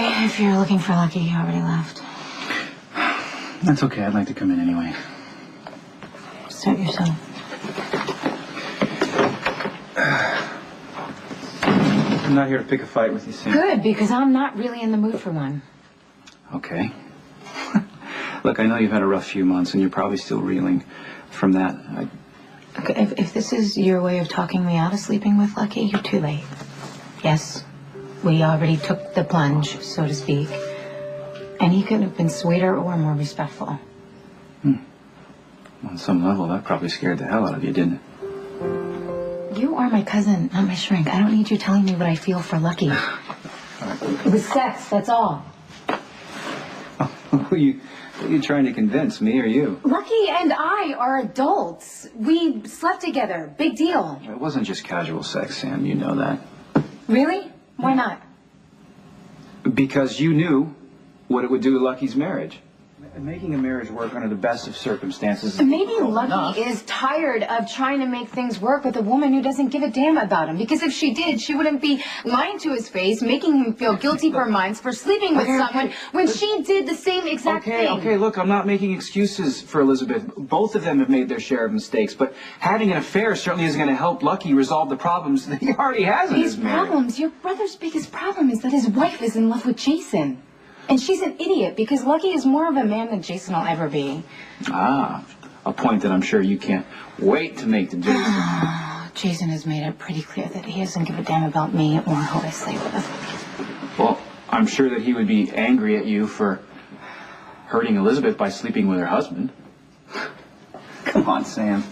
Sorry, if you're looking for Lucky, you already left. That's okay. I'd like to come in anyway. Start yourself. I'm not here to pick a fight with you, Sam. Good, because I'm not really in the mood for one. Okay. Look, I know you've had a rough few months, and you're probably still reeling from that. Okay, if this is your way of talking me out of sleeping with Lucky, you're too late. Yes, we already took the plunge, so to speak. And he couldn't have been sweeter or more respectful. On some level, that probably scared the hell out of you, didn't it? You are my cousin, not my shrink. I don't need you telling me what I feel for Lucky. It was sex, that's all. Who are you trying to convince, me or you? Lucky and I are adults. We slept together. Big deal. It wasn't just casual sex, Sam. You know that. Really? Why not? Because you knew what it would do to Lucky's marriage. Making a marriage work under the best of circumstances. Maybe Lucky is tired of trying to make things work with a woman who doesn't give a damn about him. Because if she did, she wouldn't be lying to his face, making him feel guilty for months for sleeping with someone when she did the same exact thing. Okay, look, I'm not making excuses for Elizabeth. Both of them have made their share of mistakes, but having an affair certainly isn't going to help Lucky resolve the problems that he already has in his marriage. These problems? Your brother's biggest problem is that his wife is in love with Jason. And she's an idiot because Lucky is more of a man than Jason will ever be. Ah, a point that I'm sure you can't wait to make to Jason. Jason has made it pretty clear that he doesn't give a damn about me or who I sleep with. Well, I'm sure that he would be angry at you for hurting Elizabeth by sleeping with her husband. Come on, Sam.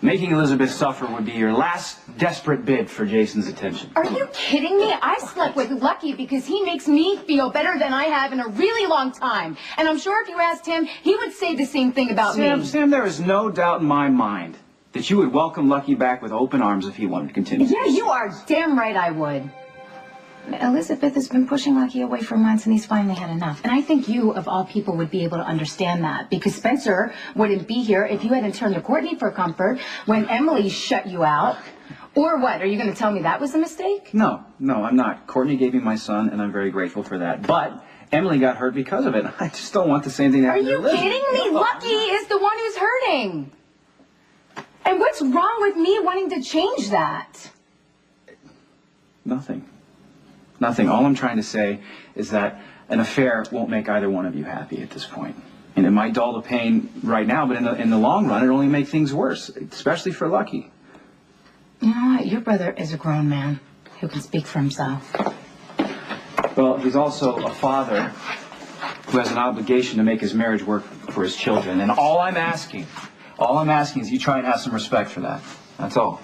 Making Elizabeth suffer would be your last desperate bid for Jason's attention. Are you kidding me? I slept with Lucky because he makes me feel better than I have in a really long time. And I'm sure if you asked him, he would say the same thing about me. Sam, there is no doubt in my mind that you would welcome Lucky back with open arms if he wanted to continue. Yeah, you are damn right I would. Elizabeth has been pushing Lucky away for months, and he's finally had enough. And I think you, of all people, would be able to understand that. Because Spencer wouldn't be here if you hadn't turned to Courtney for comfort when Emily shut you out. Or what? Are you going to tell me that was a mistake? No, I'm not. Courtney gave me my son, and I'm very grateful for that. But Emily got hurt because of it. I just don't want the same thing to happen to Elizabeth. Are you kidding me? Lucky is the one who's hurting. And what's wrong with me wanting to change that? Nothing. All I'm trying to say is that an affair won't make either one of you happy at this point. And it might dull the pain right now, but in the long run, it'll only make things worse, especially for Lucky. You know what? Your brother is a grown man who can speak for himself. Well, he's also a father who has an obligation to make his marriage work for his children. And all I'm asking is you try and have some respect for that. That's all.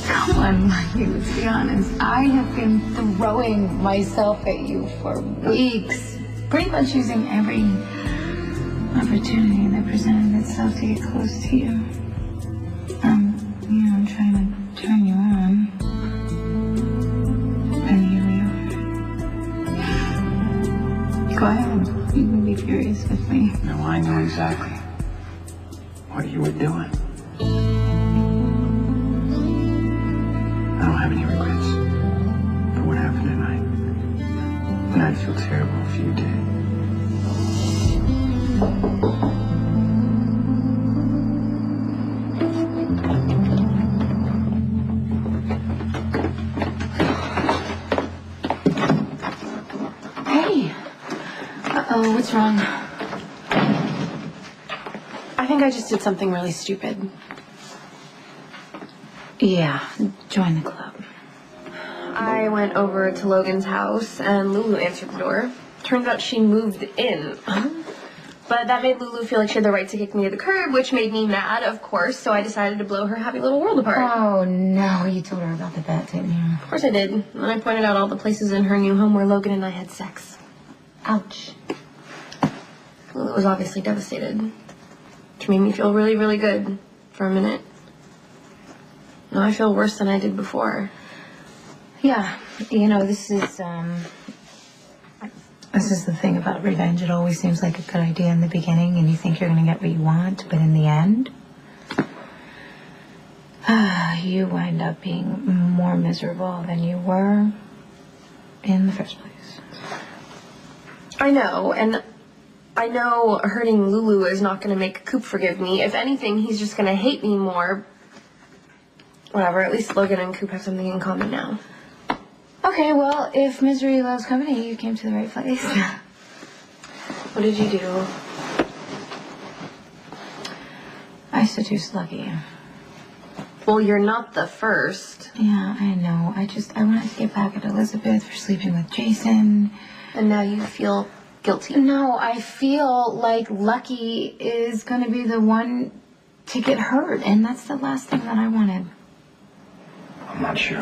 Come on, Lucky, let's be honest. I have been throwing myself at you for weeks. Pretty much using every opportunity that presented itself to get close to you. I'm trying to turn you on. And here we are. Go ahead. You can be furious with me. No, I know exactly what you were doing. I don't have any regrets for what happened tonight. And I'd feel terrible if you did. Hey. Uh-oh, what's wrong? I think I just did something really stupid. Yeah, join the club. I went over to Logan's house and Lulu answered the door. Turns out she moved in. But that made Lulu feel like she had the right to kick me to the curb, which made me mad, of course, so I decided to blow her happy little world apart. Oh, no, you told her about the bet, didn't you? Of course I did. And I pointed out all the places in her new home where Logan and I had sex. Ouch. Lulu was obviously devastated, which made me feel really, really good for a minute. Now I feel worse than I did before. Yeah, you know, this is, This is the thing about revenge. It always seems like a good idea in the beginning, and you think you're going to get what you want, but in the end, you wind up being more miserable than you were in the first place. I know, and I know hurting Lulu is not going to make Coop forgive me. If anything, he's just going to hate me more. Whatever, at least Logan and Coop have something in common now. Okay, well, if misery loves company, you came to the right place. What did you do? I seduced Lucky. Well, you're not the first. Yeah, I know. I wanted to get back at Elizabeth for sleeping with Jason. And now you feel guilty. No, I feel like Lucky is going to be the one to get hurt, and that's the last thing that I wanted. I'm not sure.